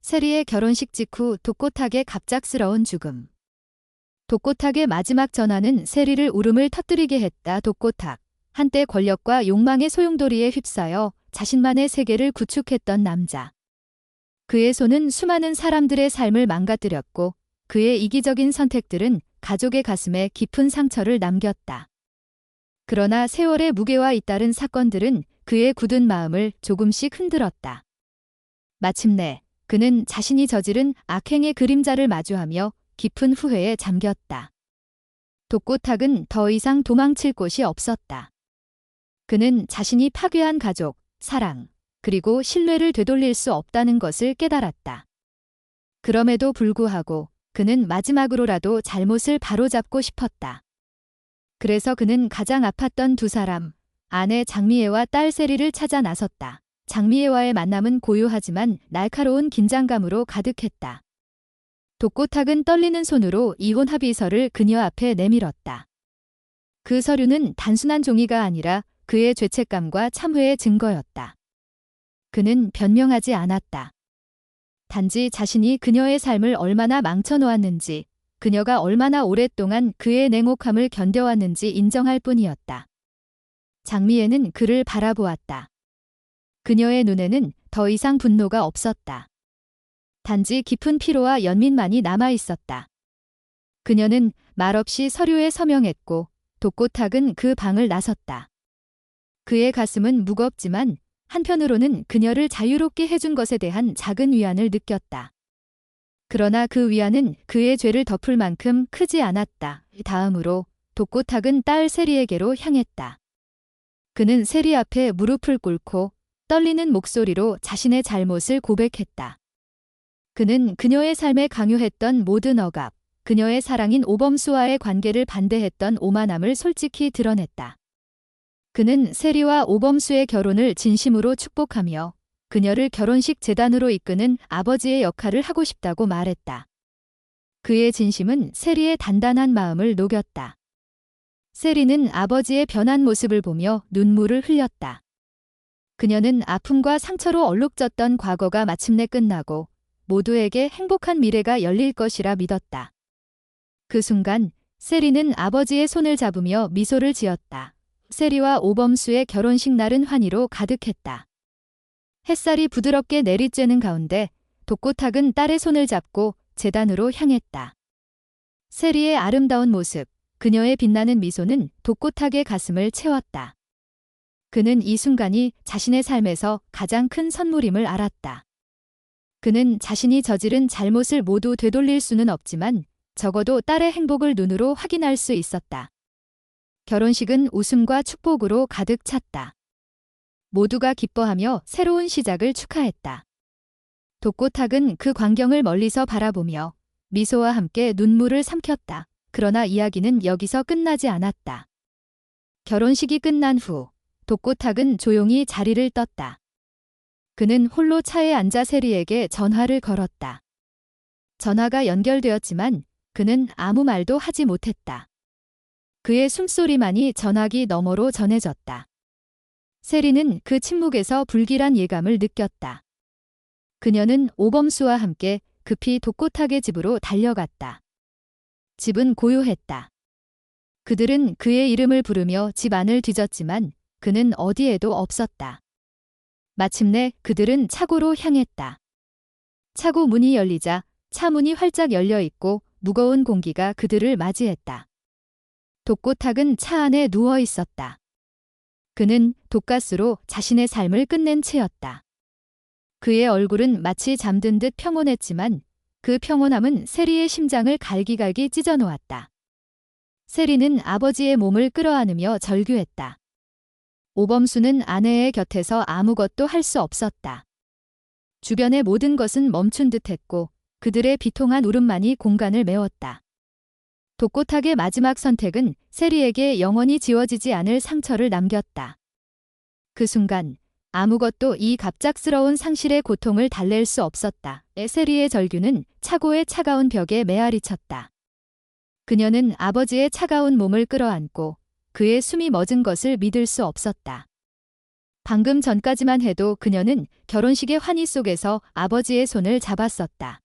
세리의 결혼식 직후 독고탁의 갑작스러운 죽음. 독고탁의 마지막 전화는 세리를 울음을 터뜨리게 했다. 독고탁. 한때 권력과 욕망의 소용돌이에 휩싸여 자신만의 세계를 구축했던 남자. 그의 손은 수많은 사람들의 삶을 망가뜨렸고 그의 이기적인 선택들은 가족의 가슴에 깊은 상처를 남겼다. 그러나 세월의 무게와 잇따른 사건들은 그의 굳은 마음을 조금씩 흔들었다. 마침내 그는 자신이 저지른 악행의 그림자를 마주하며 깊은 후회에 잠겼다. 독고탁은 더 이상 도망칠 곳이 없었다. 그는 자신이 파괴한 가족, 사랑, 그리고 신뢰를 되돌릴 수 없다는 것을 깨달았다. 그럼에도 불구하고 그는 마지막으로라도 잘못을 바로잡고 싶었다. 그래서 그는 가장 아팠던 두 사람, 아내 장미애와 딸 세리를 찾아 나섰다. 장미애와의 만남은 고요하지만 날카로운 긴장감으로 가득했다. 독고탁은 떨리는 손으로 이혼 합의서를 그녀 앞에 내밀었다. 그 서류는 단순한 종이가 아니라 그의 죄책감과 참회의 증거였다. 그는 변명하지 않았다. 단지 자신이 그녀의 삶을 얼마나 망쳐놓았는지, 그녀가 얼마나 오랫동안 그의 냉혹함을 견뎌왔는지 인정할 뿐이었다. 장미애는 그를 바라보았다. 그녀의 눈에는 더 이상 분노가 없었다. 단지 깊은 피로와 연민만이 남아있었다. 그녀는 말없이 서류에 서명했고 독고탁은 그 방을 나섰다. 그의 가슴은 무겁지만 한편으로는 그녀를 자유롭게 해준 것에 대한 작은 위안을 느꼈다. 그러나 그 위안은 그의 죄를 덮을 만큼 크지 않았다. 다음으로 독고탁은 딸 세리에게로 향했다. 그는 세리 앞에 무릎을 꿇고 떨리는 목소리로 자신의 잘못을 고백했다. 그는 그녀의 삶에 강요했던 모든 억압, 그녀의 사랑인 오범수와의 관계를 반대했던 오만함을 솔직히 드러냈다. 그는 세리와 오범수의 결혼을 진심으로 축복하며 그녀를 결혼식 제단으로 이끄는 아버지의 역할을 하고 싶다고 말했다. 그의 진심은 세리의 단단한 마음을 녹였다. 세리는 아버지의 변한 모습을 보며 눈물을 흘렸다. 그녀는 아픔과 상처로 얼룩졌던 과거가 마침내 끝나고 모두에게 행복한 미래가 열릴 것이라 믿었다. 그 순간 세리는 아버지의 손을 잡으며 미소를 지었다. 세리와 오범수의 결혼식 날은 환희로 가득했다. 햇살이 부드럽게 내리쬐는 가운데 독고탁은 딸의 손을 잡고 제단으로 향했다. 세리의 아름다운 모습, 그녀의 빛나는 미소는 독고탁의 가슴을 채웠다. 그는 이 순간이 자신의 삶에서 가장 큰 선물임을 알았다. 그는 자신이 저지른 잘못을 모두 되돌릴 수는 없지만 적어도 딸의 행복을 눈으로 확인할 수 있었다. 결혼식은 웃음과 축복으로 가득 찼다. 모두가 기뻐하며 새로운 시작을 축하했다. 독고탁은 그 광경을 멀리서 바라보며 미소와 함께 눈물을 삼켰다. 그러나 이야기는 여기서 끝나지 않았다. 결혼식이 끝난 후 독고탁은 조용히 자리를 떴다. 그는 홀로 차에 앉아 세리에게 전화를 걸었다. 전화가 연결되었지만 그는 아무 말도 하지 못했다. 그의 숨소리만이 전화기 너머로 전해졌다. 세리는 그 침묵에서 불길한 예감을 느꼈다. 그녀는 오범수와 함께 급히 독고탁의 집으로 달려갔다. 집은 고요했다. 그들은 그의 이름을 부르며 집 안을 뒤졌지만 그는 어디에도 없었다. 마침내 그들은 차고로 향했다. 차고 문이 열리자 차 문이 활짝 열려 있고 무거운 공기가 그들을 맞이했다. 독고탁은 차 안에 누워 있었다. 그는 독가스로 자신의 삶을 끝낸 채였다. 그의 얼굴은 마치 잠든 듯 평온했지만 그 평온함은 세리의 심장을 갈기갈기 찢어놓았다. 세리는 아버지의 몸을 끌어안으며 절규했다. 오범수는 아내의 곁에서 아무것도 할 수 없었다. 주변의 모든 것은 멈춘 듯했고 그들의 비통한 울음만이 공간을 메웠다. 독고탁의 마지막 선택은 세리에게 영원히 지워지지 않을 상처를 남겼다. 그 순간 아무것도 이 갑작스러운 상실의 고통을 달랠 수 없었다. 세리의 절규는 차고의 차가운 벽에 메아리 쳤다. 그녀는 아버지의 차가운 몸을 끌어안고 그의 숨이 멎은 것을 믿을 수 없었다. 방금 전까지만 해도 그녀는 결혼식의 환희 속에서 아버지의 손을 잡았었다.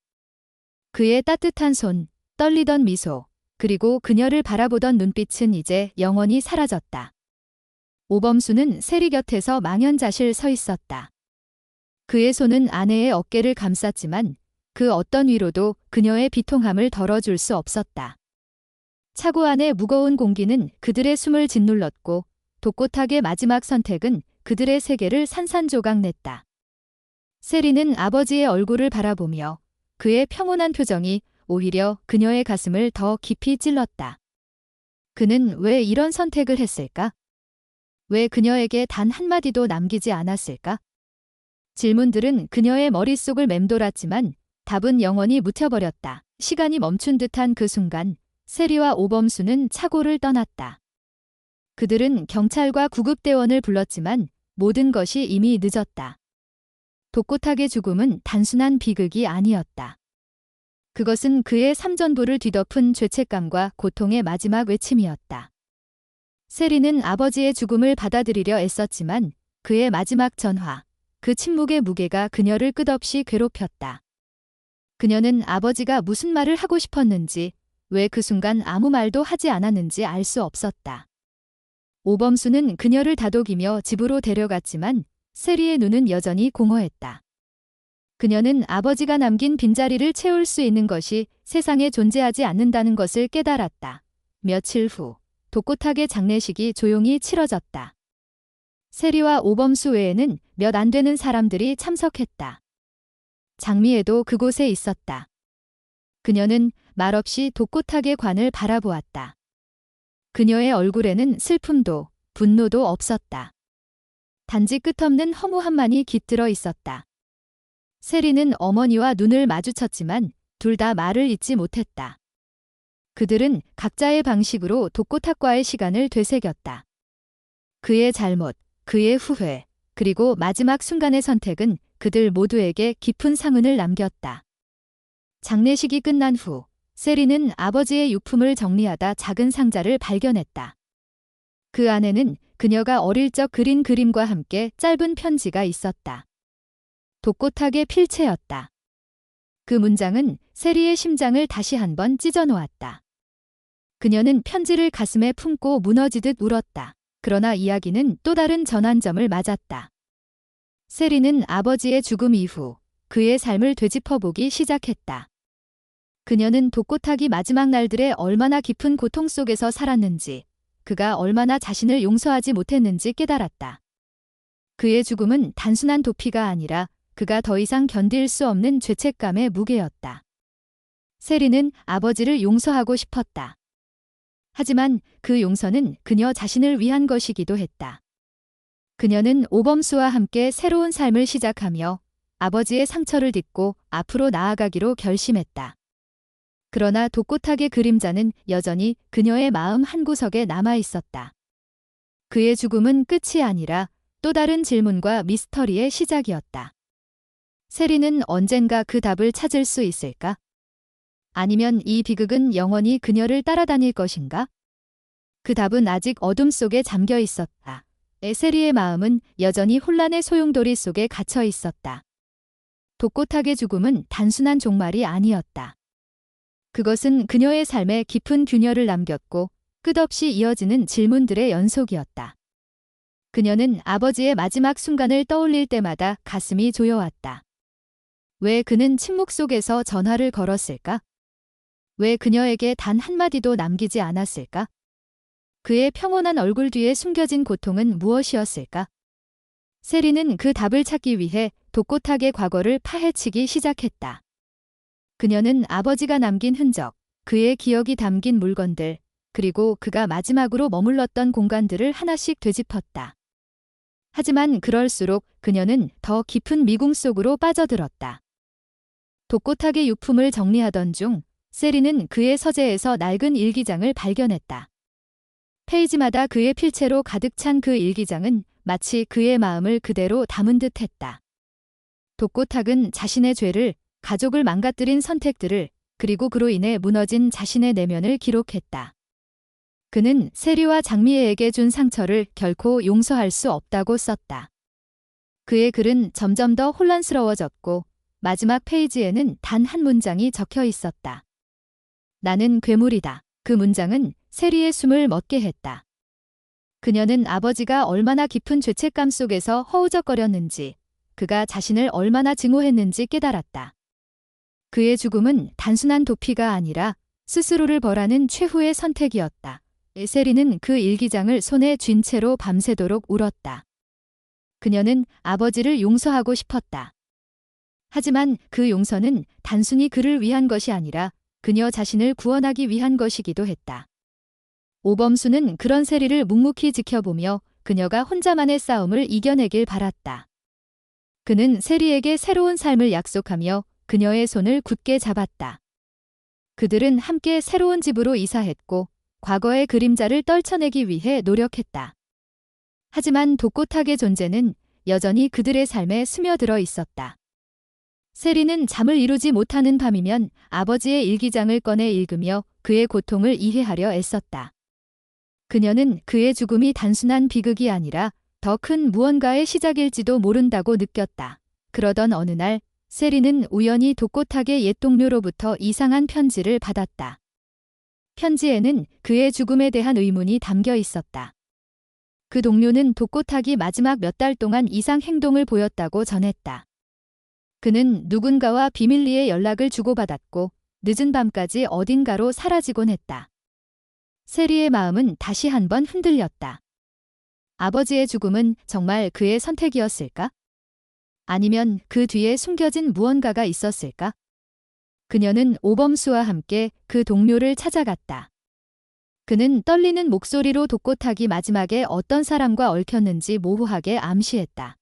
그의 따뜻한 손, 떨리던 미소, 그리고 그녀를 바라보던 눈빛은 이제 영원히 사라졌다. 오범수는 세리 곁에서 망연자실 서 있었다. 그의 손은 아내의 어깨를 감쌌지만 그 어떤 위로도 그녀의 비통함을 덜어줄 수 없었다. 차고 안의 무거운 공기는 그들의 숨을 짓눌렀고 독고탁의 마지막 선택은 그들의 세계를 산산조각 냈다. 세리는 아버지의 얼굴을 바라보며 그의 평온한 표정이 오히려 그녀의 가슴을 더 깊이 찔렀다. 그는 왜 이런 선택을 했을까? 왜 그녀에게 단 한마디도 남기지 않았을까? 질문들은 그녀의 머릿속을 맴돌았지만 답은 영원히 묻혀버렸다. 시간이 멈춘 듯한 그 순간 세리와 오범수는 차고를 떠났다. 그들은 경찰과 구급대원을 불렀지만 모든 것이 이미 늦었다. 독고탁의 죽음은 단순한 비극이 아니었다. 그것은 그의 삶전부를 뒤덮은 죄책감과 고통의 마지막 외침이었다. 세리는 아버지의 죽음을 받아들이려 애썼지만 그의 마지막 전화, 그 침묵의 무게가 그녀를 끝없이 괴롭혔다. 그녀는 아버지가 무슨 말을 하고 싶었는지, 왜 그 순간 아무 말도 하지 않았는지 알 수 없었다. 오범수는 그녀를 다독이며 집으로 데려갔지만 세리의 눈은 여전히 공허했다. 그녀는 아버지가 남긴 빈자리를 채울 수 있는 것이 세상에 존재하지 않는다는 것을 깨달았다. 며칠 후 독고탁의 장례식이 조용히 치러졌다. 세리와 오범수 외에는 몇 안 되는 사람들이 참석했다. 장미애도 그곳에 있었다. 그녀는 말없이 독고탁의 관을 바라보았다. 그녀의 얼굴에는 슬픔도 분노도 없었다. 단지 끝없는 허무함만이 깃들어 있었다. 세리는 어머니와 눈을 마주쳤지만 둘 다 말을 잇지 못했다. 그들은 각자의 방식으로 독고탁과의 시간을 되새겼다. 그의 잘못, 그의 후회, 그리고 마지막 순간의 선택은 그들 모두에게 깊은 상흔을 남겼다. 장례식이 끝난 후 세리는 아버지의 유품을 정리하다 작은 상자를 발견했다. 그 안에는 그녀가 어릴 적 그린 그림과 함께 짧은 편지가 있었다. 독고탁의 필체였다. 그 문장은 세리의 심장을 다시 한번 찢어놓았다. 그녀는 편지를 가슴에 품고 무너지듯 울었다. 그러나 이야기는 또 다른 전환점을 맞았다. 세리는 아버지의 죽음 이후 그의 삶을 되짚어보기 시작했다. 그녀는 독고탁이 마지막 날들의 얼마나 깊은 고통 속에서 살았는지, 그가 얼마나 자신을 용서하지 못했는지 깨달았다. 그의 죽음은 단순한 도피가 아니라 그가 더 이상 견딜 수 없는 죄책감의 무게였다. 세리는 아버지를 용서하고 싶었다. 하지만 그 용서는 그녀 자신을 위한 것이기도 했다. 그녀는 오범수와 함께 새로운 삶을 시작하며 아버지의 상처를 딛고 앞으로 나아가기로 결심했다. 그러나 독고탁의 그림자는 여전히 그녀의 마음 한구석에 남아 있었다. 그의 죽음은 끝이 아니라 또 다른 질문과 미스터리의 시작이었다. 세리는 언젠가 그 답을 찾을 수 있을까? 아니면 이 비극은 영원히 그녀를 따라다닐 것인가? 그 답은 아직 어둠 속에 잠겨 있었다. 세리의 마음은 여전히 혼란의 소용돌이 속에 갇혀 있었다. 독고탁의 죽음은 단순한 종말이 아니었다. 그것은 그녀의 삶에 깊은 균열을 남겼고 끝없이 이어지는 질문들의 연속이었다. 그녀는 아버지의 마지막 순간을 떠올릴 때마다 가슴이 조여왔다. 왜 그는 침묵 속에서 전화를 걸었을까? 왜 그녀에게 단 한마디도 남기지 않았을까? 그의 평온한 얼굴 뒤에 숨겨진 고통은 무엇이었을까? 세리는 그 답을 찾기 위해 독고탁의 과거를 파헤치기 시작했다. 그녀는 아버지가 남긴 흔적, 그의 기억이 담긴 물건들, 그리고 그가 마지막으로 머물렀던 공간들을 하나씩 되짚었다. 하지만 그럴수록 그녀는 더 깊은 미궁 속으로 빠져들었다. 독고탁의 유품을 정리하던 중 세리는 그의 서재에서 낡은 일기장을 발견했다. 페이지마다 그의 필체로 가득 찬 그 일기장은 마치 그의 마음을 그대로 담은 듯했다. 독고탁은 자신의 죄를, 가족을 망가뜨린 선택들을, 그리고 그로 인해 무너진 자신의 내면을 기록했다. 그는 세리와 장미애에게 준 상처를 결코 용서할 수 없다고 썼다. 그의 글은 점점 더 혼란스러워졌고 마지막 페이지에는 단 한 문장이 적혀 있었다. 나는 괴물이다. 그 문장은 세리의 숨을 멎게 했다. 그녀는 아버지가 얼마나 깊은 죄책감 속에서 허우적거렸는지, 그가 자신을 얼마나 증오했는지 깨달았다. 그의 죽음은 단순한 도피가 아니라 스스로를 벌하는 최후의 선택이었다. 세리는 그 일기장을 손에 쥔 채로 밤새도록 울었다. 그녀는 아버지를 용서하고 싶었다. 하지만 그 용서는 단순히 그를 위한 것이 아니라 그녀 자신을 구원하기 위한 것이기도 했다. 오범수는 그런 세리를 묵묵히 지켜보며 그녀가 혼자만의 싸움을 이겨내길 바랐다. 그는 세리에게 새로운 삶을 약속하며 그녀의 손을 굳게 잡았다. 그들은 함께 새로운 집으로 이사했고 과거의 그림자를 떨쳐내기 위해 노력했다. 하지만 독고탁의 존재는 여전히 그들의 삶에 스며들어 있었다. 세리는 잠을 이루지 못하는 밤이면 아버지의 일기장을 꺼내 읽으며 그의 고통을 이해하려 애썼다. 그녀는 그의 죽음이 단순한 비극이 아니라 더 큰 무언가의 시작일지도 모른다고 느꼈다. 그러던 어느 날 세리는 우연히 독고탁의 옛 동료로부터 이상한 편지를 받았다. 편지에는 그의 죽음에 대한 의문이 담겨 있었다. 그 동료는 독고탁이 마지막 몇 달 동안 이상 행동을 보였다고 전했다. 그는 누군가와 비밀리에 연락을 주고받았고 늦은 밤까지 어딘가로 사라지곤 했다. 세리의 마음은 다시 한번 흔들렸다. 아버지의 죽음은 정말 그의 선택이었을까? 아니면 그 뒤에 숨겨진 무언가가 있었을까? 그녀는 오범수와 함께 그 동료를 찾아갔다. 그는 떨리는 목소리로 독고탁이 마지막에 어떤 사람과 얽혔는지 모호하게 암시했다.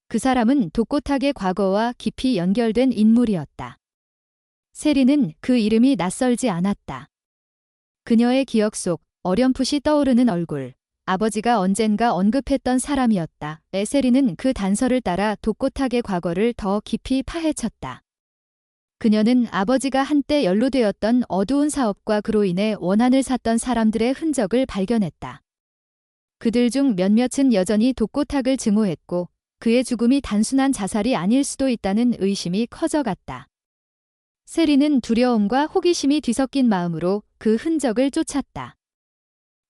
그 사람은 독고탁의 과거와 깊이 연결된 인물이었다. 세리는 그 이름이 낯설지 않았다. 그녀의 기억 속 어렴풋이 떠오르는 얼굴, 아버지가 언젠가 언급했던 사람이었다. 세리는 그 단서를 따라 독고탁의 과거를 더 깊이 파헤쳤다. 그녀는 아버지가 한때 연루되었던 어두운 사업과 그로 인해 원한을 샀던 사람들의 흔적을 발견했다. 그들 중 몇몇은 여전히 독고탁을 증오했고 그의 죽음이 단순한 자살이 아닐 수도 있다는 의심이 커져갔다. 세리는 두려움과 호기심이 뒤섞인 마음으로 그 흔적을 쫓았다.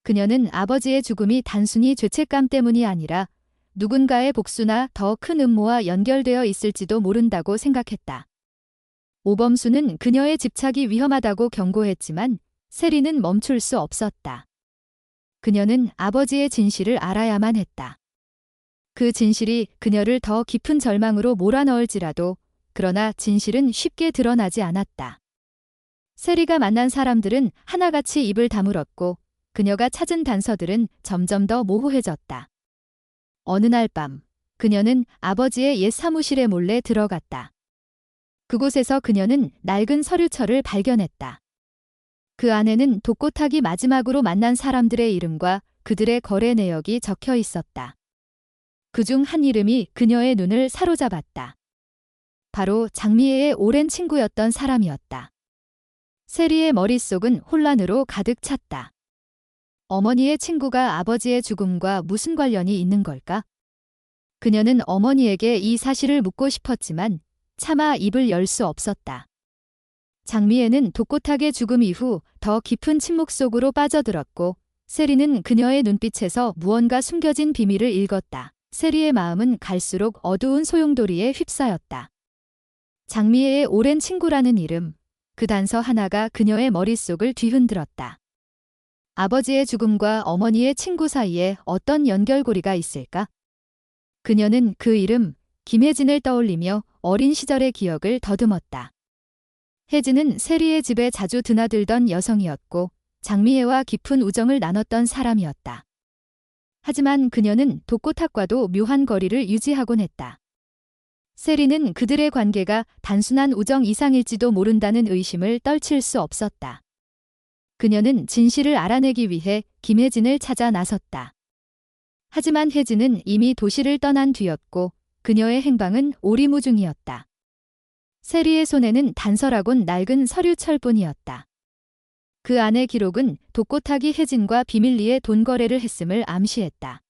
그녀는 아버지의 죽음이 단순히 죄책감 때문이 아니라 누군가의 복수나 더 큰 음모와 연결되어 있을지도 모른다고 생각했다. 오범수는 그녀의 집착이 위험하다고 경고했지만 세리는 멈출 수 없었다. 그녀는 아버지의 진실을 알아야만 했다. 그 진실이 그녀를 더 깊은 절망으로 몰아넣을지라도 그러나 진실은 쉽게 드러나지 않았다. 세리가 만난 사람들은 하나같이 입을 다물었고 그녀가 찾은 단서들은 점점 더 모호해졌다. 어느 날 밤, 그녀는 아버지의 옛 사무실에 몰래 들어갔다. 그곳에서 그녀는 낡은 서류철을 발견했다. 그 안에는 독고탁이 마지막으로 만난 사람들의 이름과 그들의 거래 내역이 적혀 있었다. 그중 한 이름이 그녀의 눈을 사로잡았다. 바로 장미애의 오랜 친구였던 사람이었다. 세리의 머릿속은 혼란으로 가득 찼다. 어머니의 친구가 아버지의 죽음과 무슨 관련이 있는 걸까? 그녀는 어머니에게 이 사실을 묻고 싶었지만 차마 입을 열 수 없었다. 장미애는 독고탁의 죽음 이후 더 깊은 침묵 속으로 빠져들었고 세리는 그녀의 눈빛에서 무언가 숨겨진 비밀을 읽었다. 세리의 마음은 갈수록 어두운 소용돌이에 휩싸였다. 장미애의 오랜 친구라는 이름, 그 단서 하나가 그녀의 머릿속을 뒤흔들었다. 아버지의 죽음과 어머니의 친구 사이에 어떤 연결고리가 있을까? 그녀는 그 이름, 김혜진을 떠올리며 어린 시절의 기억을 더듬었다. 혜진은 세리의 집에 자주 드나들던 여성이었고 장미애와 깊은 우정을 나눴던 사람이었다. 하지만 그녀는 독고탁과도 묘한 거리를 유지하곤 했다. 세리는 그들의 관계가 단순한 우정 이상일지도 모른다는 의심을 떨칠 수 없었다. 그녀는 진실을 알아내기 위해 김혜진을 찾아 나섰다. 하지만 혜진은 이미 도시를 떠난 뒤였고 그녀의 행방은 오리무중이었다. 세리의 손에는 단서라곤 낡은 서류철뿐이었다. 그 안의 기록은 독고탁이 혜진과 비밀리에 돈 거래를 했음을 암시했다.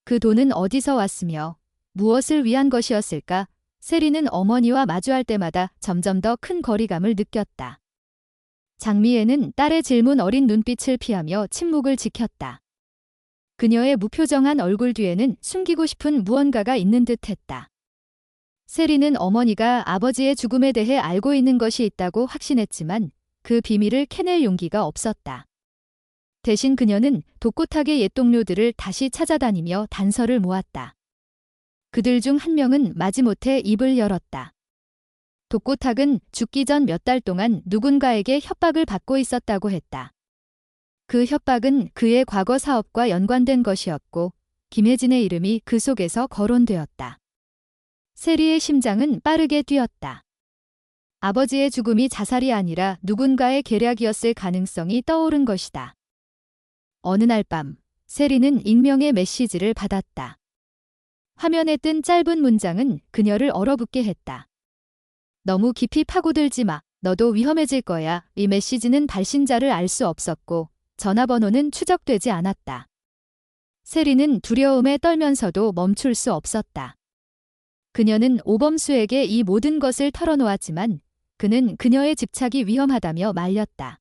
그 돈은 어디서 왔으며 무엇을 위한 것이었을까? 세리는 어머니와 마주할 때마다 점점 더 큰 거리감을 느꼈다. 장미애는 딸의 질문 어린 눈빛을 피하며 침묵을 지켰다. 그녀의 무표정한 얼굴 뒤에는 숨기고 싶은 무언가가 있는 듯했다. 세리는 어머니가 아버지의 죽음에 대해 알고 있는 것이 있다고 확신했지만 그 비밀을 캐낼 용기가 없었다. 대신 그녀는 독고탁의 옛 동료들을 다시 찾아다니며 단서를 모았다. 그들 중 한 명은 마지못해 입을 열었다. 독고탁은 죽기 전 몇 달 동안 누군가에게 협박을 받고 있었다고 했다. 그 협박은 그의 과거 사업과 연관된 것이었고 김혜진의 이름이 그 속에서 거론되었다. 세리의 심장은 빠르게 뛰었다. 아버지의 죽음이 자살이 아니라 누군가의 계략이었을 가능성이 떠오른 것이다. 어느 날 밤, 세리는 익명의 메시지를 받았다. 화면에 뜬 짧은 문장은 그녀를 얼어붙게 했다. 너무 깊이 파고들지 마. 너도 위험해질 거야. 이 메시지는 발신자를 알 수 없었고 전화번호는 추적되지 않았다. 세리는 두려움에 떨면서도 멈출 수 없었다. 그녀는 오범수에게 이 모든 것을 털어놓았지만 그는 그녀의 집착이 위험하다며 말렸다.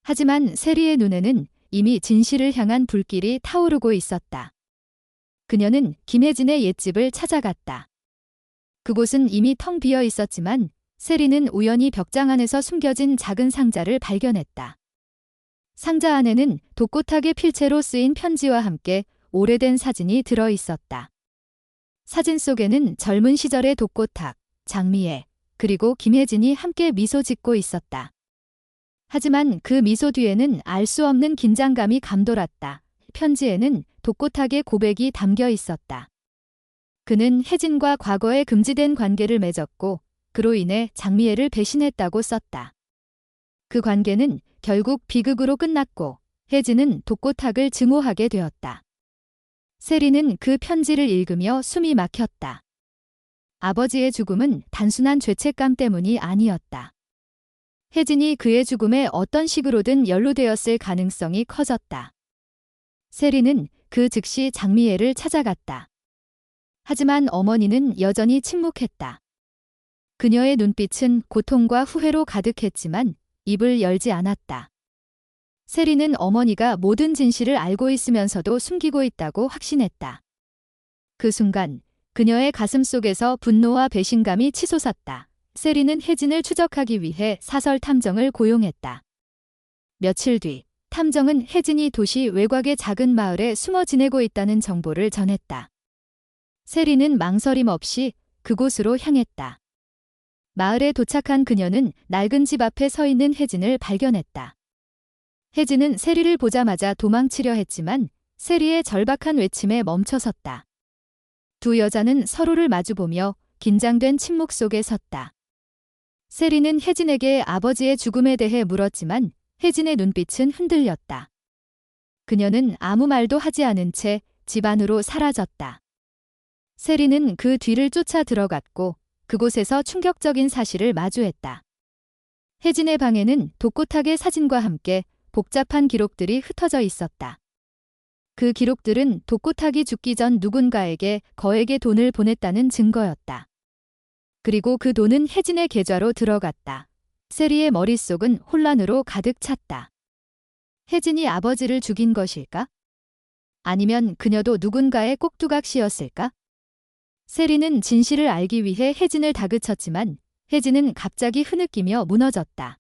하지만 세리의 눈에는 이미 진실을 향한 불길이 타오르고 있었다. 그녀는 김혜진의 옛집을 찾아갔다. 그곳은 이미 텅 비어 있었지만 세리는 우연히 벽장 안에서 숨겨진 작은 상자를 발견했다. 상자 안에는 독고탁의 필체로 쓰인 편지와 함께 오래된 사진이 들어 있었다. 사진 속에는 젊은 시절의 독고탁, 장미애, 그리고 김혜진이 함께 미소 짓고 있었다. 하지만 그 미소 뒤에는 알 수 없는 긴장감이 감돌았다. 편지에는 독고탁의 고백이 담겨 있었다. 그는 혜진과 과거에 금지된 관계를 맺었고 그로 인해 장미애를 배신했다고 썼다. 그 관계는 결국 비극으로 끝났고 혜진은 독고탁을 증오하게 되었다. 세리는 그 편지를 읽으며 숨이 막혔다. 아버지의 죽음은 단순한 죄책감 때문이 아니었다. 혜진이 그의 죽음에 어떤 식으로든 연루되었을 가능성이 커졌다. 세리는 그 즉시 장미애를 찾아갔다. 하지만 어머니는 여전히 침묵했다. 그녀의 눈빛은 고통과 후회로 가득했지만 입을 열지 않았다. 세리는 어머니가 모든 진실을 알고 있으면서도 숨기고 있다고 확신했다. 그 순간 그녀의 가슴 속에서 분노와 배신감이 치솟았다. 세리는 혜진을 추적하기 위해 사설 탐정을 고용했다. 며칠 뒤 탐정은 혜진이 도시 외곽의 작은 마을에 숨어 지내고 있다는 정보를 전했다. 세리는 망설임 없이 그곳으로 향했다. 마을에 도착한 그녀는 낡은 집 앞에 서 있는 혜진을 발견했다. 혜진은 세리를 보자마자 도망치려 했지만 세리의 절박한 외침에 멈춰섰다. 두 여자는 서로를 마주보며 긴장된 침묵 속에 섰다. 세리는 혜진에게 아버지의 죽음에 대해 물었지만 혜진의 눈빛은 흔들렸다. 그녀는 아무 말도 하지 않은 채 집 안으로 사라졌다. 세리는 그 뒤를 쫓아 들어갔고 그곳에서 충격적인 사실을 마주했다. 혜진의 방에는 독고탁의 사진과 함께 복잡한 기록들이 흩어져 있었다. 그 기록들은 독고탁이 죽기 전 누군가에게 거액의 돈을 보냈다는 증거였다. 그리고 그 돈은 혜진의 계좌로 들어갔다. 세리의 머릿속은 혼란으로 가득 찼다. 혜진이 아버지를 죽인 것일까? 아니면 그녀도 누군가의 꼭두각시였을까? 세리는 진실을 알기 위해 혜진을 다그쳤지만 혜진은 갑자기 흐느끼며 무너졌다.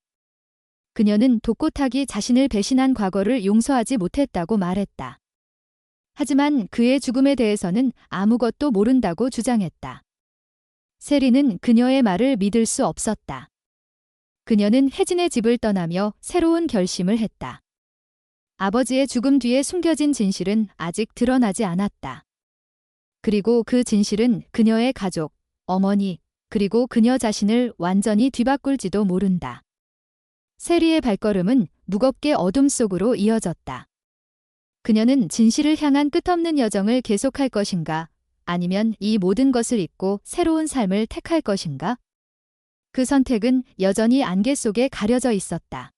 그녀는 독고탁이 자신을 배신한 과거를 용서하지 못했다고 말했다. 하지만 그의 죽음에 대해서는 아무것도 모른다고 주장했다. 세리는 그녀의 말을 믿을 수 없었다. 그녀는 혜진의 집을 떠나며 새로운 결심을 했다. 아버지의 죽음 뒤에 숨겨진 진실은 아직 드러나지 않았다. 그리고 그 진실은 그녀의 가족, 어머니, 그리고 그녀 자신을 완전히 뒤바꿀지도 모른다. 세리의 발걸음은 무겁게 어둠 속으로 이어졌다. 그녀는 진실을 향한 끝없는 여정을 계속할 것인가, 아니면 이 모든 것을 잊고 새로운 삶을 택할 것인가? 그 선택은 여전히 안개 속에 가려져 있었다.